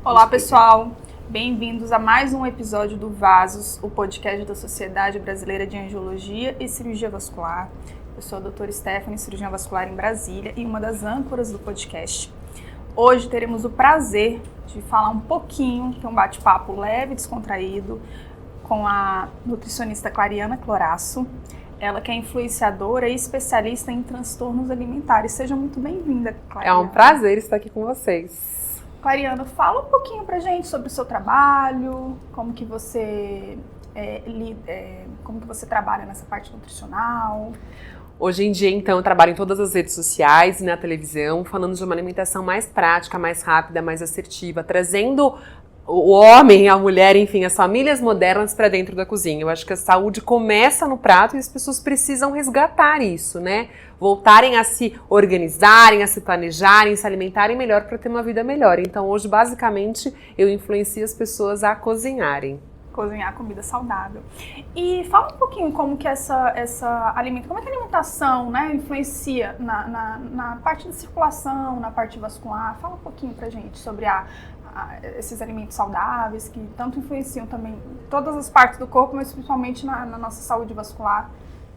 Olá, pessoal! Bem-vindos a mais um episódio do Vasos, o podcast da Sociedade Brasileira de Angiologia e Cirurgia Vascular. Eu sou a doutora Stephanie, cirurgiã vascular em Brasília e uma das âncoras do podcast. Hoje teremos o prazer de falar um pouquinho, ter um bate-papo leve e descontraído com a nutricionista Clariana Cloraço. Ela que é influenciadora e especialista em transtornos alimentares. Seja muito bem-vinda, Clariana. É um prazer estar aqui com vocês. Clariana, fala um pouquinho pra gente sobre o seu trabalho, como que você trabalha nessa parte nutricional. Hoje em dia, então, eu trabalho em todas as redes sociais e na televisão, falando de uma alimentação mais prática, mais rápida, mais assertiva, trazendo o homem, a mulher, enfim, as famílias modernas para dentro da cozinha. Eu acho que a saúde começa no prato e as pessoas precisam resgatar isso, né? Voltarem a se organizarem, a se planejarem, se alimentarem melhor para ter uma vida melhor. Então, hoje, basicamente, eu influencio as pessoas a cozinharem. Cozinhar comida saudável. E fala um pouquinho como que como é que a alimentação, né, influencia na parte da circulação, na parte vascular. Fala um pouquinho pra gente sobre esses alimentos saudáveis que tanto influenciam também todas as partes do corpo, mas principalmente na nossa saúde vascular.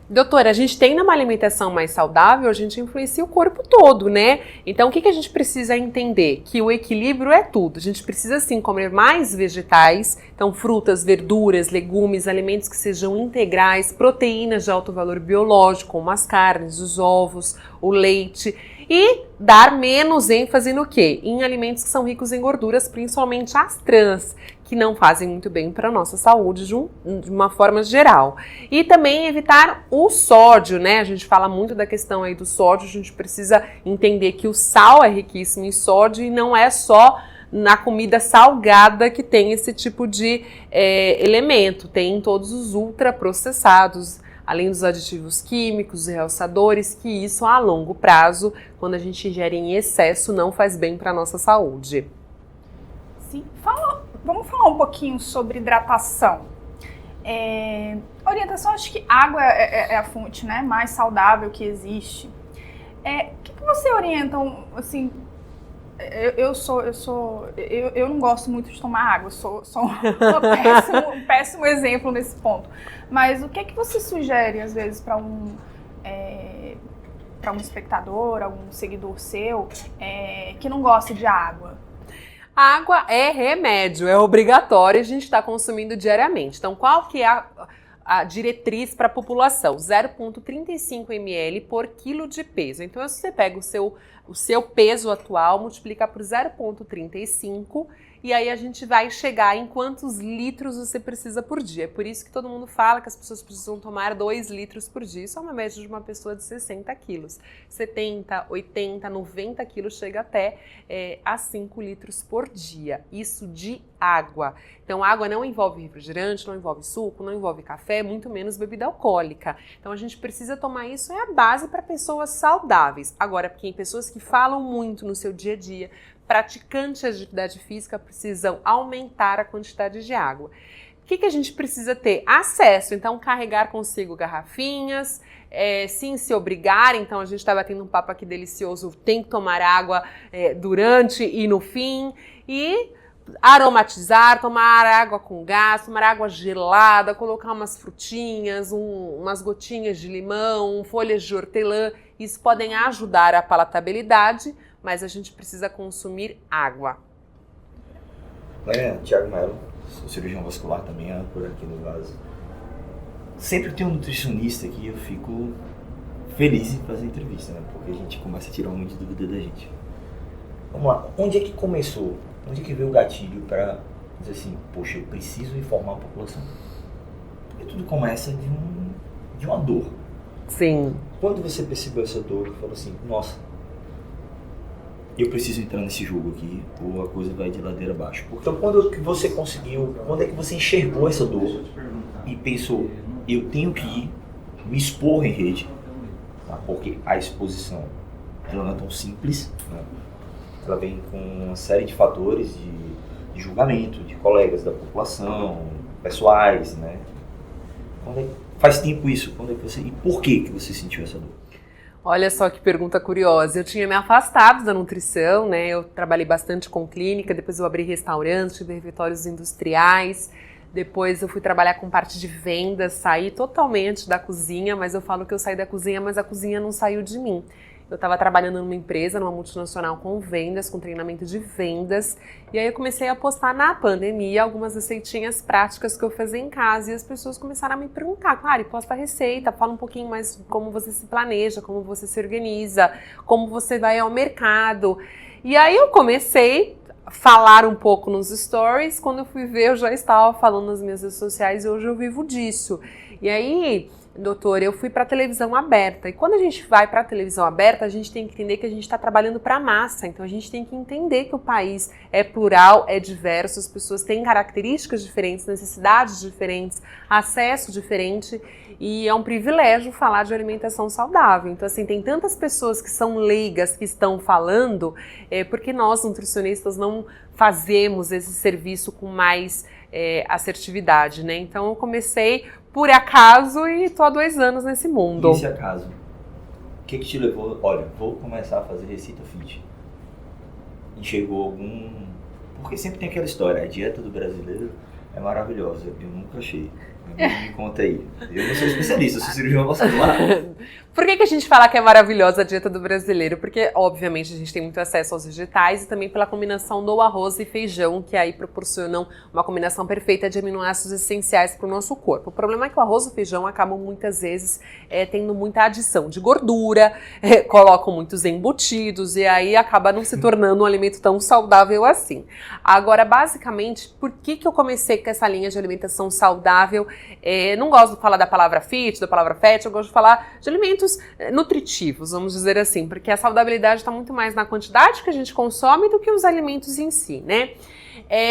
Doutora, a gente tem numa alimentação mais saudável, a gente influencia o corpo todo, né? Então, o que a gente precisa entender? Que o equilíbrio é tudo. A gente precisa, sim, comer mais vegetais, então frutas, verduras, legumes, alimentos que sejam integrais, proteínas de alto valor biológico, como as carnes, os ovos, o leite. E dar menos ênfase no quê? Em alimentos que são ricos em gorduras, principalmente as trans, que não fazem muito bem para a nossa saúde de uma forma geral. E também evitar o sódio, né? A gente fala muito da questão aí do sódio, a gente precisa entender que o sal é riquíssimo em sódio e não é só na comida salgada que tem esse tipo de elemento, tem em todos os ultraprocessados, além dos aditivos químicos e realçadores, que isso a longo prazo, quando a gente ingere em excesso, não faz bem para a nossa saúde. Sim, vamos falar um pouquinho sobre hidratação. Orientação, acho que água é a fonte, né, mais saudável que existe. O que você orienta, assim, eu não gosto muito de tomar água, sou um péssimo exemplo nesse ponto. Mas o que você sugere, às vezes, para um espectador, algum seguidor seu, que não gosta de água? A água é remédio, é obrigatório, a gente está consumindo diariamente. Então, qual que é a diretriz para a população? 0,35 ml por quilo de peso. Então, se você pega o seu peso atual, multiplica por 0,35 e aí a gente vai chegar em quantos litros você precisa por dia. É por isso que todo mundo fala que as pessoas precisam tomar 2 litros por dia. Isso é uma média de uma pessoa de 60 quilos. 70, 80, 90 quilos chega até a 5 litros por dia. Isso de água. Então, água não envolve refrigerante, não envolve suco, não envolve café, muito menos bebida alcoólica. Então, a gente precisa tomar isso, é a base para pessoas saudáveis. Agora, porque pessoas que falam muito no seu dia a dia, praticantes de atividade física, precisam aumentar a quantidade de água. O que a gente precisa ter? Acesso, então carregar consigo garrafinhas, sim, se obrigar, então a gente está batendo um papo aqui delicioso, tem que tomar água durante e no fim, e aromatizar, tomar água com gás, tomar água gelada, colocar umas frutinhas, umas gotinhas de limão, folhas de hortelã, isso podem ajudar a palatabilidade, mas a gente precisa consumir água. Thiago Melo, sou cirurgião vascular também, âncora aqui no Vaso. Sempre que tem um nutricionista aqui, eu fico feliz em fazer entrevista, né? Porque a gente começa a tirar um monte de dúvida da gente. Vamos lá, onde é que começou? Onde é que veio o gatilho para dizer assim, poxa, eu preciso informar a população? Porque tudo começa de uma dor. Sim. Quando você percebeu essa dor, falou assim, nossa, eu preciso entrar nesse jogo aqui, ou a coisa vai de ladeira abaixo. Então, quando que você conseguiu, quando é que você enxergou essa dor e pensou, eu tenho que me expor em rede, tá? Porque a exposição, ela não é tão simples, né? Ela vem com uma série de fatores de julgamento, de colegas da população, pessoais, né? Faz tempo isso, quando é que você, e por que você sentiu essa dor? Olha só que pergunta curiosa. Eu tinha me afastado da nutrição, né? Eu trabalhei bastante com clínica, depois eu abri restaurantes, tive refeitórios industriais, depois eu fui trabalhar com parte de vendas, saí totalmente da cozinha, mas eu falo que eu saí da cozinha, mas a cozinha não saiu de mim. Eu estava trabalhando numa empresa, numa multinacional com vendas, com treinamento de vendas, e aí eu comecei a postar na pandemia algumas receitinhas práticas que eu fazia em casa, e as pessoas começaram a me perguntar, Clary, posta a receita, fala um pouquinho mais como você se planeja, como você se organiza, como você vai ao mercado. E aí eu comecei a falar um pouco nos stories, quando eu fui ver eu já estava falando nas minhas redes sociais e hoje eu vivo disso. E aí, doutor, eu fui para a televisão aberta. E quando a gente vai para a televisão aberta, a gente tem que entender que a gente está trabalhando para a massa. Então, a gente tem que entender que o país é plural, é diverso, as pessoas têm características diferentes, necessidades diferentes, acesso diferente. E é um privilégio falar de alimentação saudável. Então, assim, tem tantas pessoas que são leigas que estão falando, porque nós, nutricionistas, não fazemos esse serviço com mais assertividade, né? Então, eu comecei por acaso e tô há 2 anos nesse mundo. E esse acaso? O que te levou? Olha, vou começar a fazer receita fit. Enxergou algum... Porque sempre tem aquela história, a dieta do brasileiro é maravilhosa. Eu nunca achei. Me conta aí. Eu não sou especialista, eu sou cirurgião vascular. Por que a gente fala que é maravilhosa a dieta do brasileiro? Porque, obviamente, a gente tem muito acesso aos vegetais e também pela combinação do arroz e feijão, que aí proporcionam uma combinação perfeita de aminoácidos essenciais para o nosso corpo. O problema é que o arroz e o feijão acabam muitas vezes tendo muita adição de gordura, colocam muitos embutidos e aí acaba não se tornando um alimento tão saudável assim. Agora, basicamente, por que eu comecei com essa linha de alimentação saudável? Não gosto de falar da palavra fit, da palavra fat, eu gosto de falar de alimentos nutritivos, vamos dizer assim, porque a saudabilidade está muito mais na quantidade que a gente consome do que os alimentos em si, né?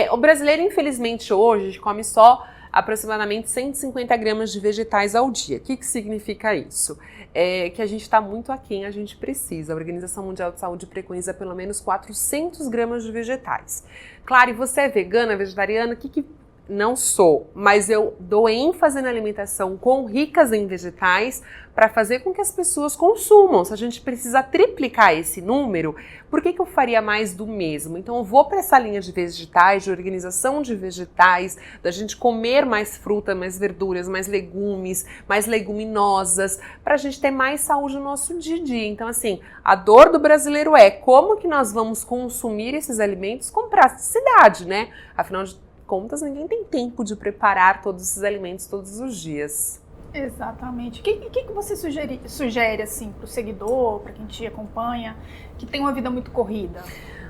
O brasileiro, infelizmente, hoje come só aproximadamente 150 gramas de vegetais ao dia. O que significa isso? Que a gente está muito aquém, a gente precisa. A Organização Mundial de Saúde preconiza pelo menos 400 gramas de vegetais. Claro, e você é vegana, vegetariana, não sou, mas eu dou ênfase na alimentação ricas em vegetais para fazer com que as pessoas consumam. Se a gente precisa triplicar esse número, por que eu faria mais do mesmo? Então eu vou para essa linha de vegetais, de organização de vegetais, da gente comer mais fruta, mais verduras, mais legumes, mais leguminosas, para a gente ter mais saúde no nosso dia a dia. Então assim, a dor do brasileiro é como que nós vamos consumir esses alimentos com praticidade, né? Afinal de contas, ninguém tem tempo de preparar todos esses alimentos todos os dias. Exatamente. O que você sugere assim, para o seguidor, para quem te acompanha, que tem uma vida muito corrida?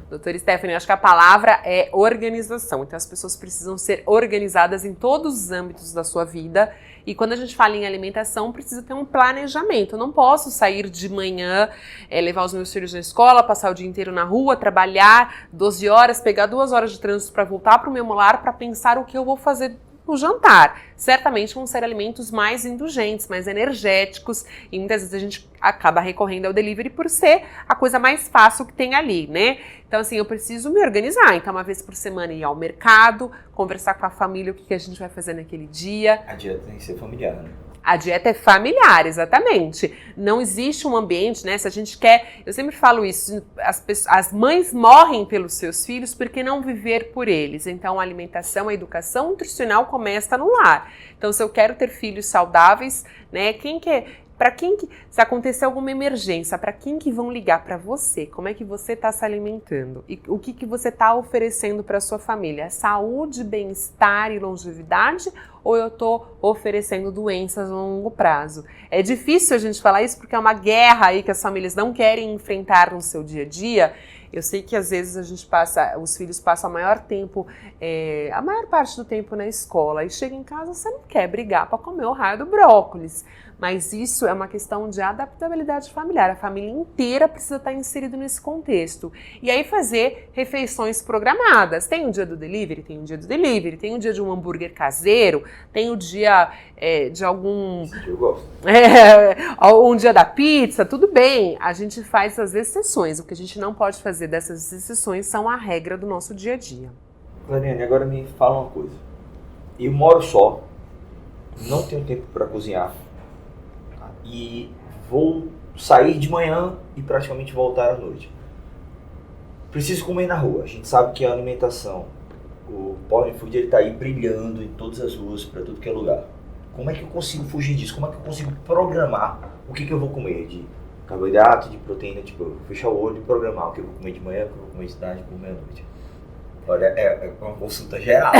Doutora Stephanie, acho que a palavra é organização. Então, as pessoas precisam ser organizadas em todos os âmbitos da sua vida. E quando a gente fala em alimentação, precisa ter um planejamento. Eu não posso sair de manhã, levar os meus filhos na escola, passar o dia inteiro na rua, trabalhar 12 horas, pegar 2 horas de trânsito para voltar para o meu lar para pensar o que eu vou fazer no jantar. Certamente vão ser alimentos mais indulgentes, mais energéticos, e muitas vezes a gente acaba recorrendo ao delivery por ser a coisa mais fácil que tem ali, né? Então assim, eu preciso me organizar. Então uma vez por semana ir ao mercado, conversar com a família o que a gente vai fazer naquele dia. A dieta tem que ser familiar, né? A dieta é familiar, exatamente. Não existe um ambiente, né? Se a gente quer... Eu sempre falo isso, as mães morrem pelos seus filhos porque não viver por eles. Então, a alimentação, a educação nutricional começa no lar. Então, se eu quero ter filhos saudáveis, né? Se acontecer alguma emergência, para quem que vão ligar? Para você. Como é que você está se alimentando? E o que você está oferecendo para sua família? Saúde, bem-estar e longevidade? Ou eu estou oferecendo doenças a longo prazo? É difícil a gente falar isso porque é uma guerra aí que as famílias não querem enfrentar no seu dia a dia. Eu sei que às vezes os filhos passam a maior parte do tempo na escola e chega em casa, você não quer brigar para comer o raio do brócolis. Mas isso é uma questão de adaptabilidade familiar. A família inteira precisa estar inserida nesse contexto. E aí fazer refeições programadas. Tem o dia do delivery? Tem o dia do delivery. Tem o dia de um hambúrguer caseiro. Tem o dia de algum... Eu gosto. Um dia da pizza. Tudo bem. A gente faz as exceções. O que a gente não pode fazer dessas exceções são a regra do nosso dia a dia. Clariane, agora me fala uma coisa. Eu moro só. Não tenho tempo para cozinhar. E vou sair de manhã e praticamente voltar à noite. Preciso comer na rua. A gente sabe que a alimentação, o Power Food, ele tá aí brilhando em todas as ruas, para tudo que é lugar. Como é que eu consigo fugir disso? Como é que eu consigo programar o que eu vou comer? De carboidrato, de proteína, tipo, eu vou fechar o olho e programar o que eu vou comer de manhã, o que eu vou comer de tarde, o que eu vou comer à noite. Olha, é uma consulta geral.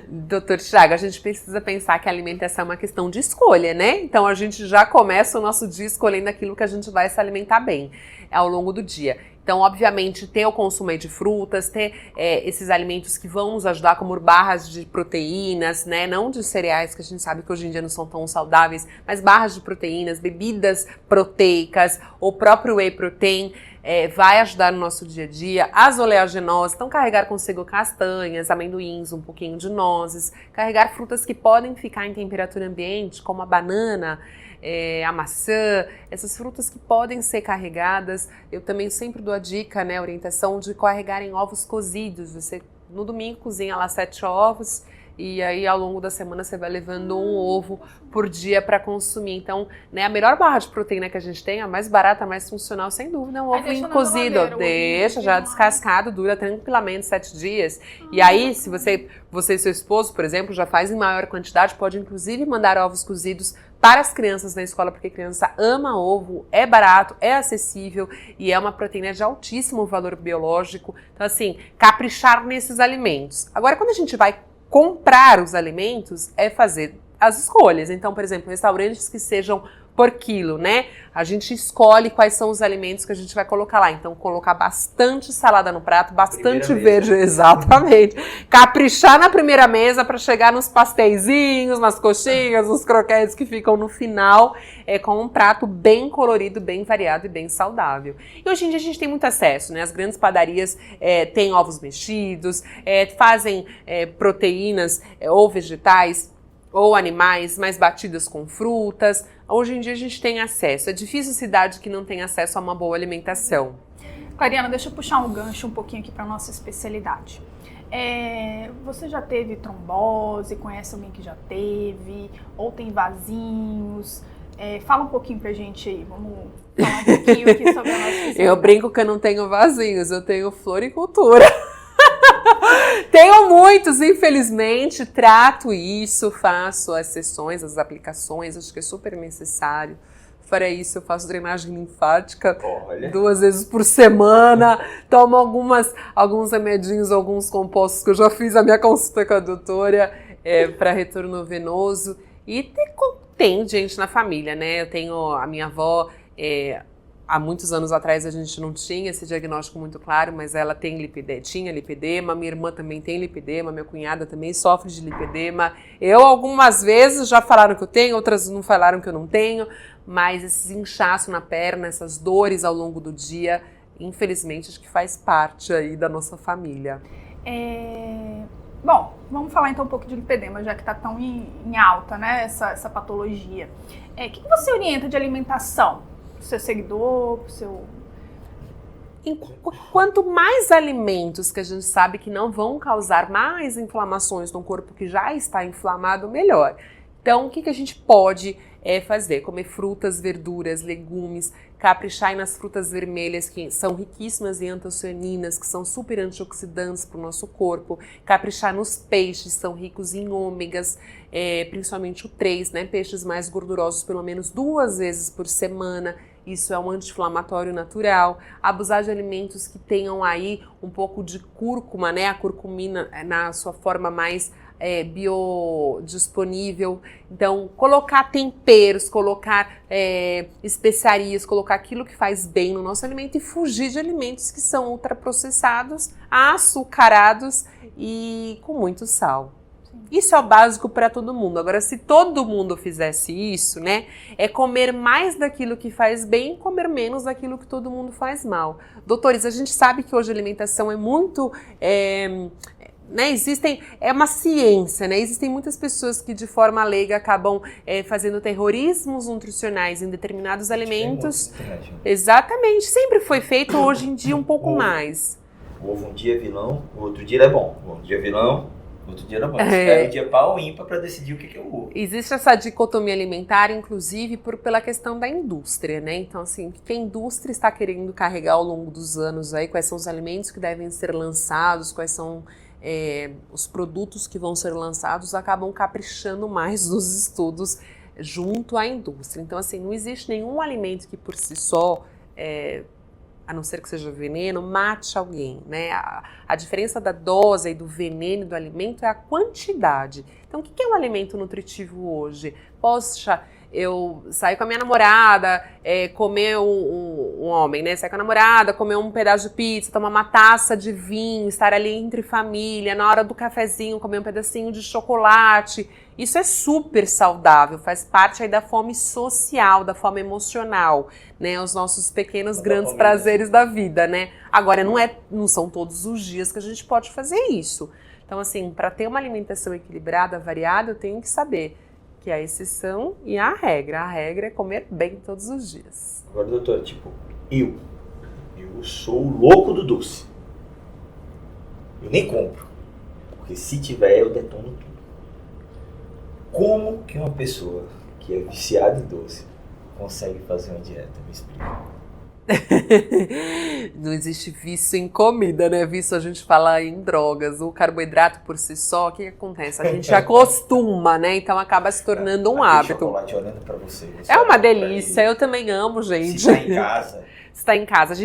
Doutor Thiago, a gente precisa pensar que a alimentação é uma questão de escolha, né? Então a gente já começa o nosso dia escolhendo aquilo que a gente vai se alimentar bem ao longo do dia. Então, obviamente, ter o consumo de frutas, ter esses alimentos que vão nos ajudar, como barras de proteínas, né? Não de cereais, que a gente sabe que hoje em dia não são tão saudáveis, mas barras de proteínas, bebidas proteicas, o próprio whey protein, vai ajudar no nosso dia a dia. As oleaginosas, então carregar consigo castanhas, amendoins, um pouquinho de nozes, carregar frutas que podem ficar em temperatura ambiente, como a banana, a maçã, essas frutas que podem ser carregadas. Eu também sempre dou a dica, né, orientação de carregarem ovos cozidos. Você no domingo cozinha lá 7 ovos e aí ao longo da semana você vai levando um ovo por dia para consumir. Então, né, a melhor barra de proteína que a gente tem, a mais barata, a mais funcional, sem dúvida, é um ovo cozido. Deixa já descascado, dura tranquilamente 7 dias. E aí, se você e seu esposo, por exemplo, já faz em maior quantidade, pode inclusive mandar ovos cozidos para as crianças na escola, porque a criança ama ovo, é barato, é acessível e é uma proteína de altíssimo valor biológico. Então, assim, caprichar nesses alimentos. Agora, quando a gente vai comprar os alimentos, é fazer as escolhas. Então, por exemplo, restaurantes que sejam por quilo, né? A gente escolhe quais são os alimentos que a gente vai colocar lá. Então, colocar bastante salada no prato, bastante verde, exatamente. Caprichar na primeira mesa para chegar nos pasteizinhos, nas coxinhas, nos croquetes que ficam no final, com um prato bem colorido, bem variado e bem saudável. E hoje em dia a gente tem muito acesso, né? As grandes padarias têm ovos mexidos, fazem proteínas ou vegetais ou animais mais batidas com frutas. Hoje em dia a gente tem acesso. É difícil cidade que não tem acesso a uma boa alimentação. Clariana, deixa eu puxar um gancho um pouquinho aqui para nossa especialidade. Você já teve trombose? Conhece alguém que já teve? Ou tem vasinhos? Fala um pouquinho pra gente aí. Vamos falar um pouquinho aqui sobre a nossa especialidade. Eu brinco que eu não tenho vasinhos, eu tenho floricultura. Tenho muitos, infelizmente, trato isso, faço as sessões, as aplicações, acho que é super necessário. Fora isso, eu faço drenagem linfática 2 vezes por semana, tomo alguns remedinhos, alguns compostos que eu já fiz a minha consulta com a doutora para retorno venoso. E tem gente na família, né? Eu tenho a minha avó, há muitos anos atrás a gente não tinha esse diagnóstico muito claro, mas ela tinha lipedema, minha irmã também tem lipedema, minha cunhada também sofre de lipedema. Eu algumas vezes já falaram que eu tenho, outras não falaram que eu não tenho, mas esses inchaços na perna, essas dores ao longo do dia, infelizmente acho que faz parte aí da nossa família. Bom, vamos falar então um pouco de lipedema, já que está tão em alta, né, essa patologia. O que você orienta de alimentação? Pro seu seguidor, pro seu... Quanto mais alimentos que a gente sabe que não vão causar mais inflamações no corpo que já está inflamado, melhor. Então, o que a gente pode fazer? Comer frutas, verduras, legumes, caprichar nas frutas vermelhas que são riquíssimas em antocianinas, que são super antioxidantes para o nosso corpo, caprichar nos peixes, são ricos em ômegas, principalmente o 3, né? Peixes mais gordurosos pelo menos 2 vezes por semana. Isso é um anti-inflamatório natural. Abusar de alimentos que tenham aí um pouco de cúrcuma, né? A curcumina na sua forma mais biodisponível. Então, colocar temperos, colocar especiarias, colocar aquilo que faz bem no nosso alimento e fugir de alimentos que são ultraprocessados, açucarados e com muito sal. Isso é o básico para todo mundo. Agora, se todo mundo fizesse isso, né, é comer mais daquilo que faz bem e comer menos daquilo que todo mundo faz mal. Doutores, a gente sabe que hoje a alimentação é muito... é uma ciência, né? Existem muitas pessoas que de forma leiga acabam fazendo terrorismos nutricionais em determinados alimentos. Exatamente, sempre foi feito, hoje em dia um pouco mais. O ovo um dia é vilão, o outro dia ele é bom. Um dia é vilão, Outro dia não, mas espera o dia par ou ímpar para decidir o que é o ovo. Existe essa dicotomia alimentar, inclusive, pela questão da indústria, né? Então, assim, o que a indústria está querendo carregar ao longo dos anos aí, quais são os alimentos que devem ser lançados, quais são os produtos que vão ser lançados, acabam caprichando mais nos estudos junto à indústria. Então, assim, não existe nenhum alimento que por si só, a não ser que seja veneno, mate alguém, né? A diferença da dose e do veneno do alimento é a quantidade. Então, o que é um alimento nutritivo hoje? Poxa, eu saio com a minha namorada, comer um homem, né? Sair com a namorada, comer um pedaço de pizza, tomar uma taça de vinho, estar ali entre família, na hora do cafezinho, comer um pedacinho de chocolate. Isso é super saudável, faz parte aí da fome social, da fome emocional, né? Os nossos pequenos grandes prazeres da vida, né? Agora, não são todos os dias que a gente pode fazer isso. Então, assim, para ter uma alimentação equilibrada, variada, eu tenho que saber que é a exceção e a regra. A regra é comer bem todos os dias. Agora, doutora, eu sou o louco do doce. Eu nem compro, porque se tiver, eu detono tudo. Como que uma pessoa que é viciada em doce consegue fazer uma dieta? Me explica. Não existe vício em comida, né? Vício a gente fala em drogas. O carboidrato por si só, o que acontece? A gente acostuma, né? Então acaba se tornando um hábito. Chocolate olhando pra você é uma delícia, eu também amo, gente. Se tá em casa. Se tá em casa, a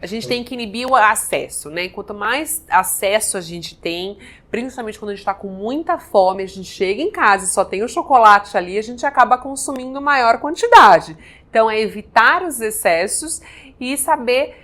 gente tem que inibir o acesso, né? Quanto mais acesso a gente tem, principalmente quando a gente tá com muita fome, a gente chega em casa e só tem o chocolate ali, a gente acaba consumindo maior quantidade. Então, é evitar os excessos e saber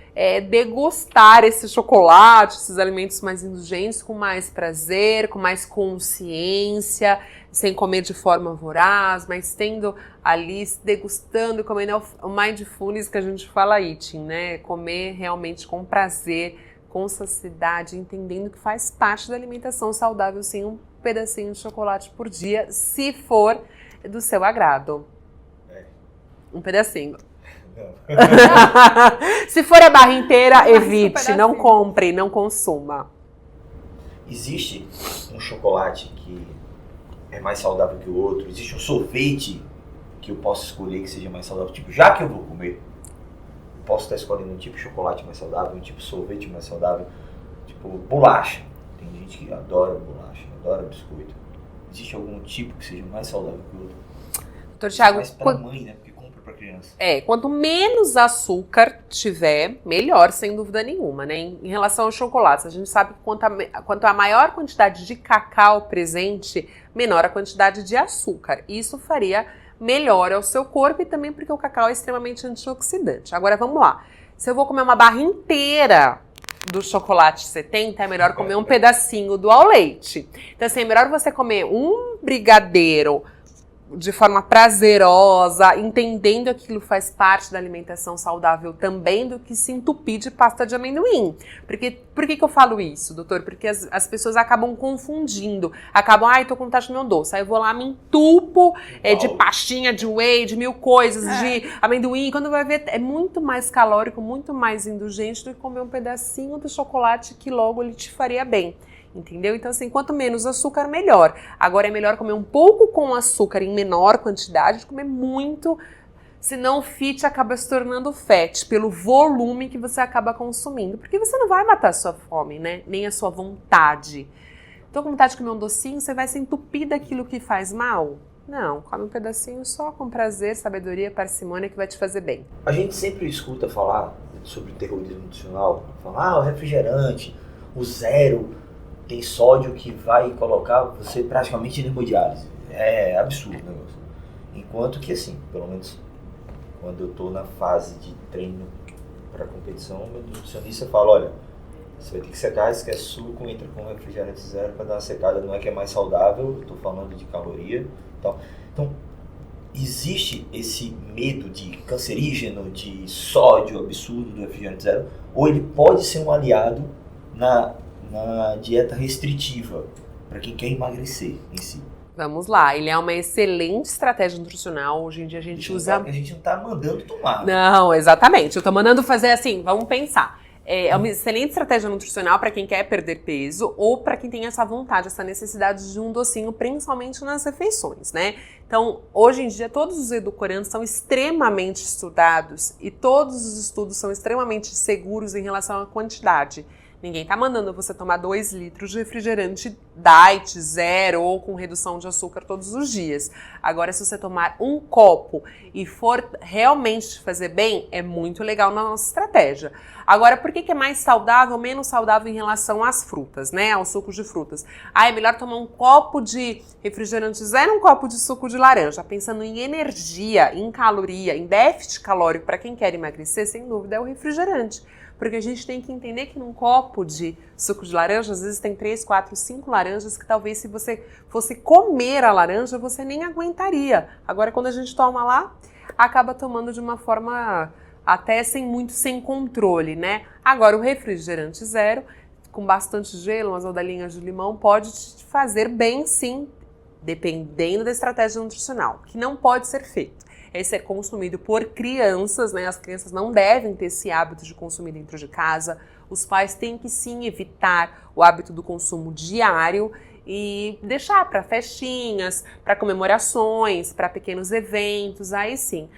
degustar esse chocolate, esses alimentos mais indulgentes, com mais prazer, com mais consciência, sem comer de forma voraz, mas tendo ali, degustando, comendo o mindfulness que a gente fala eating, né? Comer realmente com prazer, com saciedade, entendendo que faz parte da alimentação saudável, sim, um pedacinho de chocolate por dia, se for do seu agrado. Um pedacinho. Se for a barra inteira, evite, não compre, não consuma. Existe um chocolate que é mais saudável que o outro? Existe um sorvete que eu posso escolher que seja mais saudável? Tipo, já que eu vou comer, posso estar escolhendo um tipo de chocolate mais saudável, um tipo de sorvete mais saudável, tipo bolacha. Tem gente que adora bolacha, adora biscoito. Existe algum tipo que seja mais saudável que o outro? Doutor Thiago, mais pra mãe, né? Para criança. Quanto menos açúcar tiver, melhor, sem dúvida nenhuma, né? Em relação ao chocolate, a gente sabe que quanto a maior quantidade de cacau presente, menor a quantidade de açúcar. Isso faria melhor ao seu corpo e também porque o cacau é extremamente antioxidante. Agora, vamos lá. Se eu vou comer uma barra inteira do chocolate 70, é melhor comer um pedacinho do ao leite. Então, assim, é melhor você comer um brigadeiro de forma prazerosa, entendendo que aquilo faz parte da alimentação saudável também, do que se entupir de pasta de amendoim. Por que eu falo isso, doutor? Porque as pessoas acabam confundindo, tô com vontade de comer um doce, aí eu vou lá, me entupo de pastinha de whey, de mil coisas, de amendoim, quando vai ver, é muito mais calórico, muito mais indulgente do que comer um pedacinho do chocolate que logo ele te faria bem. Entendeu? Então, assim, quanto menos açúcar, melhor. Agora, é melhor comer um pouco com açúcar em menor quantidade, de comer muito, senão o fit acaba se tornando fat, pelo volume que você acaba consumindo. Porque você não vai matar a sua fome, né? Nem a sua vontade. Tô com vontade de comer um docinho, você vai se entupir daquilo que faz mal? Não, come um pedacinho só com prazer, sabedoria, parcimônia, que vai te fazer bem. A gente sempre escuta falar sobre terrorismo nutricional, falar, o refrigerante, o zero tem sódio que vai colocar você praticamente em hemodiálise. É absurdo o negócio. Enquanto que, assim, pelo menos quando eu tô na fase de treino para competição, meu nutricionista fala, olha, você vai ter que secar, esquece suco, entra com refrigerante zero para dar uma secada, não é que é mais saudável, eu tô falando de caloria. Então, existe esse medo de cancerígeno, de sódio absurdo do refrigerante zero, ou ele pode ser um aliado na dieta restritiva, para quem quer emagrecer em si. Vamos lá, ele é uma excelente estratégia nutricional, hoje em dia a gente usa... A gente não tá mandando tomar. Não, exatamente, eu tô mandando fazer assim, vamos pensar. É uma excelente estratégia nutricional para quem quer perder peso ou para quem tem essa vontade, essa necessidade de um docinho, principalmente nas refeições, né? Então, hoje em dia, todos os edulcorantes são extremamente estudados e todos os estudos são extremamente seguros em relação à quantidade. Ninguém tá mandando você tomar 2 litros de refrigerante diet, zero ou com redução de açúcar todos os dias. Agora, se você tomar 1 copo e for realmente te fazer bem, é muito legal na nossa estratégia. Agora, por que é mais saudável, menos saudável em relação às frutas, né? Aos sucos de frutas? É melhor tomar 1 copo de refrigerante zero, 1 copo de suco de laranja. Pensando em energia, em caloria, em déficit calórico para quem quer emagrecer, sem dúvida é o refrigerante. Porque a gente tem que entender que num copo de suco de laranja, às vezes tem 3, 4, 5 laranjas que talvez se você fosse comer a laranja, você nem aguentaria. Agora, quando a gente toma lá, acaba tomando de uma forma até sem controle, né? Agora, o refrigerante zero, com bastante gelo, umas rodelinhas de limão, pode te fazer bem sim, dependendo da estratégia nutricional, que não pode ser feito. É ser consumido por crianças, né? As crianças não devem ter esse hábito de consumir dentro de casa. Os pais têm que sim evitar o hábito do consumo diário e deixar para festinhas, para comemorações, para pequenos eventos, aí sim.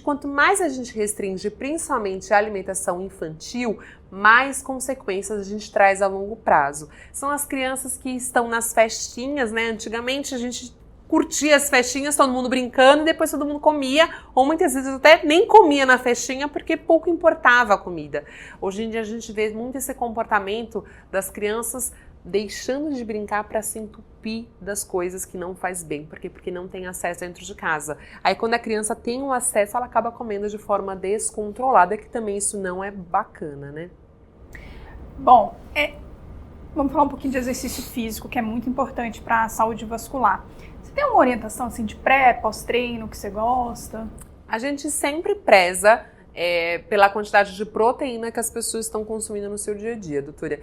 Quanto mais a gente restringe, principalmente a alimentação infantil, mais consequências a gente traz a longo prazo. São as crianças que estão nas festinhas, né? Antigamente a gente curtia as festinhas, todo mundo brincando e depois todo mundo comia, ou muitas vezes até nem comia na festinha porque pouco importava a comida. Hoje em dia a gente vê muito esse comportamento das crianças deixando de brincar para se entupir das coisas que não faz bem, porque não tem acesso dentro de casa. Aí quando a criança tem o acesso, ela acaba comendo de forma descontrolada, que também isso não é bacana, né? Bom, vamos falar um pouquinho de exercício físico, que é muito importante para a saúde vascular. Você tem uma orientação assim, de pré, pós-treino que você gosta? A gente sempre preza pela quantidade de proteína que as pessoas estão consumindo no seu dia a dia, doutora.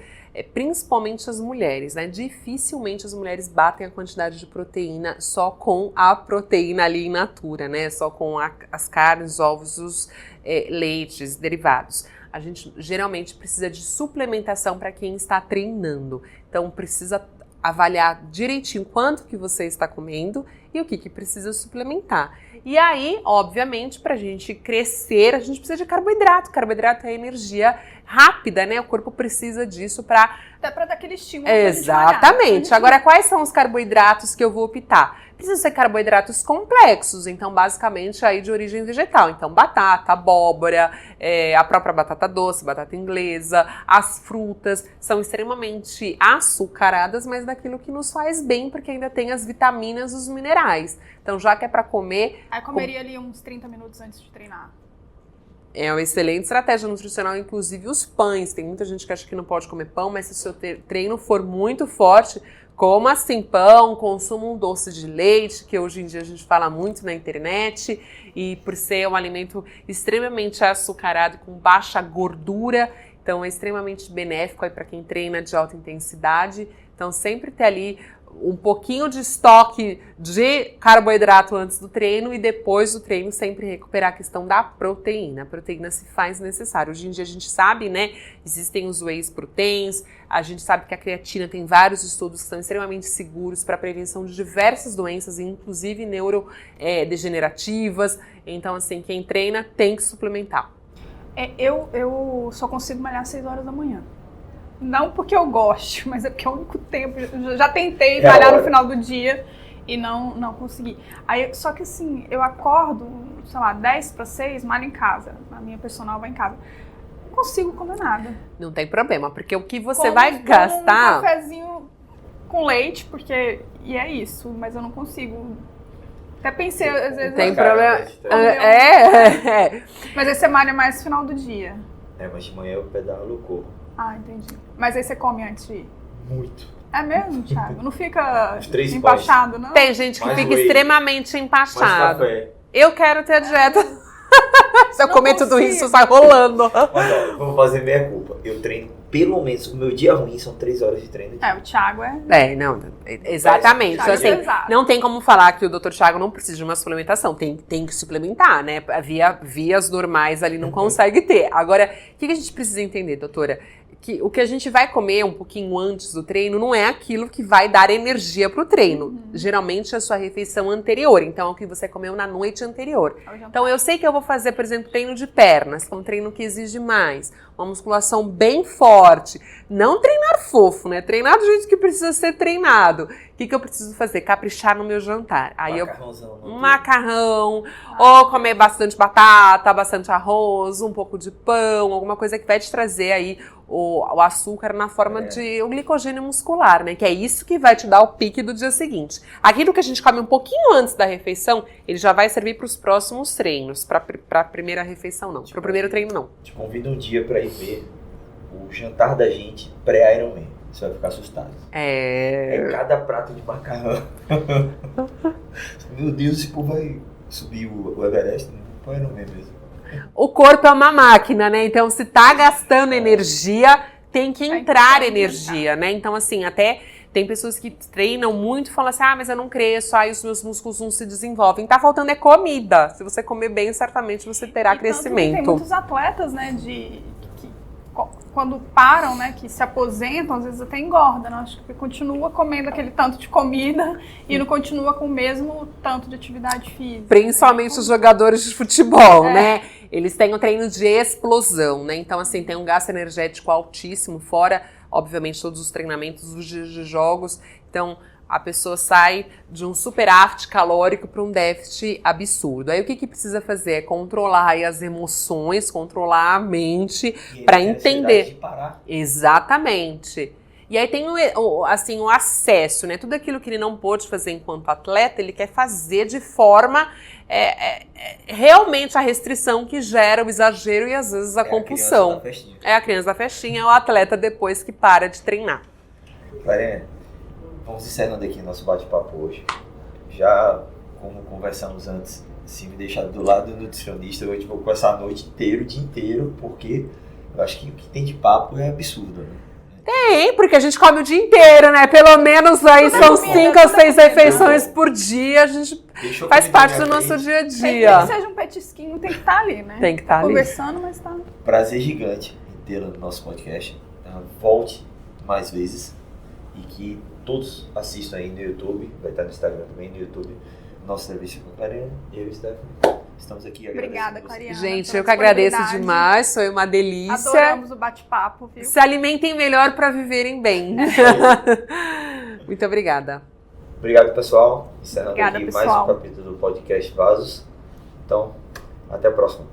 Principalmente as mulheres, né? Dificilmente as mulheres batem a quantidade de proteína só com a proteína ali in natura, né? Só com as carnes, ovos, os leites, derivados. A gente geralmente precisa de suplementação para quem está treinando. Então precisa avaliar direitinho quanto que você está comendo e o que precisa suplementar. E aí, obviamente, para a gente crescer, a gente precisa de carboidrato. Carboidrato é energia rápida, né? O corpo precisa disso para... Até para dar aquele estímulo. Exatamente. Agora, quais são os carboidratos que eu vou optar? Precisam ser carboidratos complexos, então basicamente aí de origem vegetal. Então batata, abóbora, a própria batata doce, batata inglesa, as frutas são extremamente açucaradas, mas daquilo que nos faz bem, porque ainda tem as vitaminas e os minerais. Então já que é para comer... Aí comeria ali uns 30 minutos antes de treinar. É uma excelente estratégia nutricional, inclusive os pães. Tem muita gente que acha que não pode comer pão, mas se o seu treino for muito forte, coma assim pão, consuma um doce de leite, que hoje em dia a gente fala muito na internet, e por ser um alimento extremamente açucarado, com baixa gordura, então é extremamente benéfico para quem treina de alta intensidade. Então sempre ter ali um pouquinho de estoque de carboidrato antes do treino e depois do treino sempre recuperar a questão da proteína. A proteína se faz necessária. Hoje em dia a gente sabe, né, existem os whey proteins, a gente sabe que a creatina tem vários estudos que são extremamente seguros para a prevenção de diversas doenças, inclusive neurodegenerativas. Então, assim, quem treina tem que suplementar. Eu só consigo malhar às 6 horas da manhã. Não porque eu gosto, mas é porque é o único tempo. Eu já tentei malhar no final do dia e não consegui. Só que assim, eu acordo, sei lá, 10 para 6, malho em casa. A minha personal vai em casa. Não consigo comer nada. Não tem problema, porque o que você vai gastar... Um cafezinho com leite, e é isso, mas eu não consigo... Até pensei, às vezes... Tem problema... Mas aí você malha mais no final do dia. Mas de manhã eu pedalo o corpo. Ah, entendi. Mas aí você come antes de ir? Muito. É mesmo, Thiago? Não fica 3 empachado, não? Tem gente que fica extremamente empachado. Mais café. Eu quero ter a dieta. Se eu Não comer consigo. tudo isso, sai rolando. Mas ó, vou fazer meia culpa. Eu treino pelo menos, o meu dia ruim são 3 horas de treino. O Thiago Exatamente. Então, assim, pesado. não tem como falar que o Dr. Thiago não precisa de uma suplementação. Tem que suplementar, né? Vias normais ali não consegue ter. Agora, o que a gente precisa entender, doutora? Que o que a gente vai comer um pouquinho antes do treino não é aquilo que vai dar energia pro treino. Geralmente é a sua refeição anterior. Então, é o que você comeu na noite anterior. Então, eu sei que eu vou fazer, por exemplo, treino de pernas, que é um treino que exige mais. Uma musculação bem forte. Não treinar fofo, né? Treinar do jeito que precisa ser treinado. O que eu preciso fazer? Caprichar no meu jantar. Aí macarrão, ou comer bastante batata, bastante arroz, um pouco de pão, alguma coisa que vai te trazer aí o açúcar na forma de o glicogênio muscular, né? Que é isso que vai te dar o pique do dia seguinte. Aquilo que a gente come um pouquinho antes da refeição, ele já vai servir para os próximos treinos. Para a primeira refeição, não. Para o primeiro treino, não. Te convido um dia para ir ver o jantar da gente pré-Ironman. Você vai ficar assustado. É cada prato de macarrão. Meu Deus, esse povo vai subir o Everest? Não é Ironman mesmo. O corpo é uma máquina, né? Então, se tá gastando energia, tem que entrar energia, né? Então, assim, até tem pessoas que treinam muito e falam assim, mas eu não cresço, os meus músculos não se desenvolvem. Tá faltando é comida. Se você comer bem, certamente você terá crescimento. Tem muitos atletas, né, quando param, né, que se aposentam, às vezes até engordam, né? Acho que continua comendo aquele tanto de comida e não continua com o mesmo tanto de atividade física. Principalmente os jogadores de futebol, né? Eles têm um treino de explosão, né? Então, assim, tem um gasto energético altíssimo, fora, obviamente, todos os treinamentos dos dias de jogos. Então, a pessoa sai de um superávit calórico para um déficit absurdo. Aí o que precisa fazer? É controlar aí as emoções, controlar a mente para entender. De parar. Exatamente. E aí tem o acesso, né? Tudo aquilo que ele não pôde fazer enquanto atleta, ele quer fazer de forma realmente a restrição que gera o exagero e às vezes a compulsão. É a criança da festinha, é o atleta depois que para de treinar. Clarena, vamos encerrando aqui nosso bate-papo hoje. Já, como conversamos antes, se me deixar do lado do nutricionista, hoje vou passar a noite inteira, o dia inteiro, porque eu acho que o que tem de papo é absurdo, né? Tem, porque a gente come o dia inteiro, né? Pelo menos aí são 5 ou 6 refeições por dia, a gente faz parte do nosso dia a dia. Nem que seja um petisquinho, tem que estar ali, né? Tem que estar ali. Conversando, mas tá. Prazer gigante em tê-la no nosso podcast. Volte mais vezes e que todos assistam aí no YouTube, vai estar no Instagram também, no YouTube, nosso serviço com a Clarena, eu e o Stephanie. Estamos aqui agradecendo. Obrigada, Clariana. Gente, eu que agradeço demais, foi uma delícia. Adoramos o bate-papo, viu? Se alimentem melhor para viverem bem. Muito obrigada. Obrigado, pessoal. Encerrando Obrigada, aqui pessoal. mais um capítulo do podcast Vasos. Então, até a próxima.